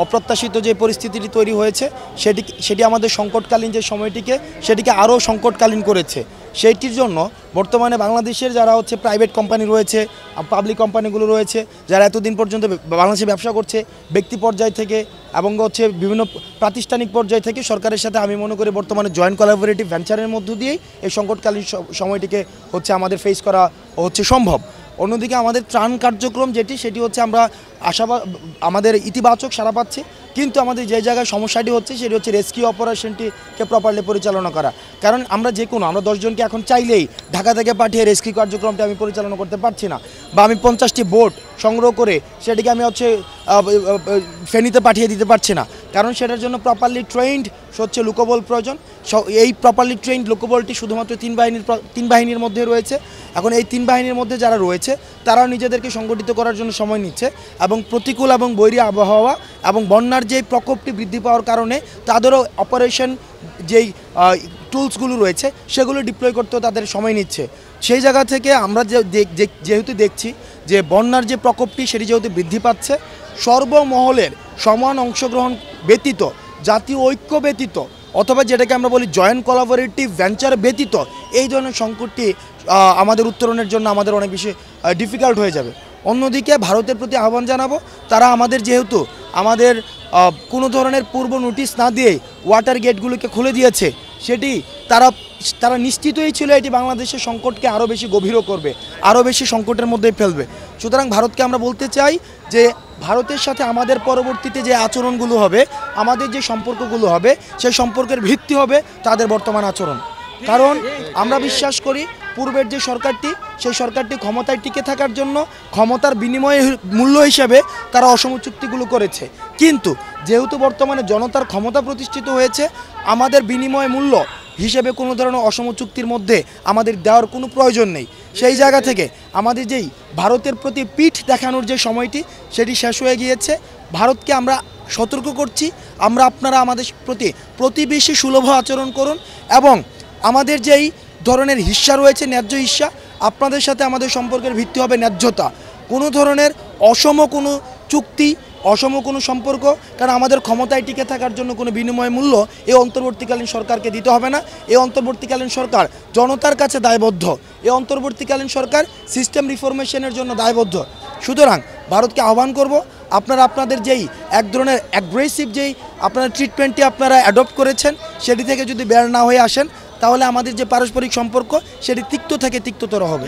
অপ্রত্যাশিত যে পরিস্থিতিটি তৈরি হয়েছে সেটি আমাদের সংকটকালীন যে সময়টিকে সেটিকে আরও সংকটকালীন করেছে। সেইটির জন্য বর্তমানে বাংলাদেশের যারা প্রাইভেট কোম্পানি রয়েছে, পাবলিক কোম্পানিগুলো রয়েছে, যারা এতদিন পর্যন্ত বাংলাদেশে ব্যবসা করছে, ব্যক্তি পর্যায় থেকে এবং বিভিন্ন প্রাতিষ্ঠানিক পর্যায় থেকে সরকারের সাথে আমি মনে করি বর্তমানে জয়েন্ট কোলাবোরেটিভ ভেঞ্চারের মধ্য দিয়েই এই সংকটকালীন সময়টিকে আমাদের ফেস করা সম্ভব। অন্যদিকে আমাদের ত্রাণ কার্যক্রম সেটি আমরা আমাদের ইতিবাচক সাড়া পাচ্ছি, কিন্তু আমাদের যে জায়গায় সমস্যাটি সেটি রেস্কিউ অপারেশনটিকে প্রপারলি পরিচালনা করা। কারণ আমরা আমরা 10 জনকে এখন চাইলেই ঢাকা থেকে পাঠিয়ে রেস্কিউ কার্যক্রমটি আমি পরিচালনা করতে পারছি না, বা আমি 50টি বোট সংগ্রহ করে সেটিকে আমি ফেনীতে পাঠিয়ে দিতে পারছি না, কারণ সেটার জন্য প্রপারলি ট্রেন্ড লোকবল প্রয়োজন। এই প্রপারলি ট্রেন্ড লোকবলটি শুধুমাত্র 3 বাহিনীর মধ্যে রয়েছে। এখন এই 3 বাহিনীর মধ্যে যারা রয়েছে তারাও নিজেদেরকে সংগঠিত করার জন্য সময় নিচ্ছে, এবং প্রতিকূল এবং বৈরী আবহাওয়া এবং বন্যার যে প্রকোপটি বৃদ্ধি পাওয়ার কারণে তাদেরও অপারেশন যেই টুলসগুলো রয়েছে সেগুলো ডিপ্লয় করতেও তাদের সময় নিচ্ছে। সেই জায়গা থেকে আমরা যেহেতু দেখছি যে বন্যার যে প্রকোপটি সেটি যেহেতু বৃদ্ধি পাচ্ছে, সর্বমহলের সমান অংশগ্রহণ ব্যতীত, জাতীয় ঐক্য ব্যতীত, অথবা যেটাকে আমরা বলি জয়েন্ট কোলাবোরেটিভ ভেঞ্চার ব্যতীত এই ধরনের সংকটটি আমাদের উত্তরণের জন্য আমাদের অনেক বেশি ডিফিকাল্ট হয়ে যাবে। অন্যদিকে ভারতের প্রতি আহ্বান জানাবো, তারা যেহেতু আমাদের কোনো ধরনের পূর্ব নোটিশ না দিয়ে ওয়াটার গেটগুলোকে খুলে দিয়েছে, সেটি তারা নিশ্চিতই ছিল এটি বাংলাদেশের সংকটকে আরও বেশি গভীর করবে, আরও বেশি সংকটের মধ্যে ফেলবে। সুতরাং ভারতকে আমরা বলতে চাই যে ভারতের সাথে আমাদের পরবর্তীতে যে আচরণগুলো হবে, আমাদের যে সম্পর্কগুলো হবে, সেই সম্পর্কের ভিত্তি হবে তাদের বর্তমান আচরণ। কারণ আমরা বিশ্বাস করি পূর্বের যে সরকারটি, সেই সরকারটি ক্ষমতায় টিকে থাকার জন্য ক্ষমতার বিনিময়ে মূল্য হিসাবে তারা অসম চুক্তিগুলো করেছে, কিন্তু যেহেতু বর্তমানে জনতার ক্ষমতা প্রতিষ্ঠিত হয়েছে, আমাদের বিনিময় মূল্য হিসেবে কোনো ধরনের অসম চুক্তির মধ্যে আমাদের দেওয়ার কোনো প্রয়োজন নেই। সেই জায়গা থেকে আমাদের যেই ভারতের প্রতি পিঠ দেখানোর যে সময়টি সেটি শেষ হয়ে গিয়েছে। ভারতকে আমরা সতর্ক করছি, আপনারা আমাদের প্রতিবেশী সুলভ আচরণ করুন, এবং আমাদের যেই ধরনের হিস্সা রয়েছে, ন্যায্য হিস্সা, আপনাদের সাথে আমাদের সম্পর্কের ভিত্তি হবে ন্যায্যতা। কোনো ধরনের অসম কোনো চুক্তি, অসম কোনো সম্পর্ক, কারণ আমাদের ক্ষমতায় টিকে থাকার জন্য কোনো বিনিময় মূল্য এই অন্তর্বর্তীকালীন সরকারকে দিতে হবে না। এই অন্তর্বর্তীকালীন সরকার জনতার কাছে দায়বদ্ধ, এই অন্তর্বর্তীকালীন সরকার সিস্টেম রিফরমেশনের জন্য দায়বদ্ধ। সুতরাং ভারতকে আহ্বান করব, আপনাদের যেই এক ধরনের অ্যাগ্রেসিভ যেই ট্রিটমেন্টটি আপনারা অ্যাডপ্ট করেছেন, সেটি থেকে যদি বের না হয়ে আসেন, তাহলে আমাদের যে পারস্পরিক সম্পর্ক সেটি তিক্ত থেকে তিক্ততর হবে।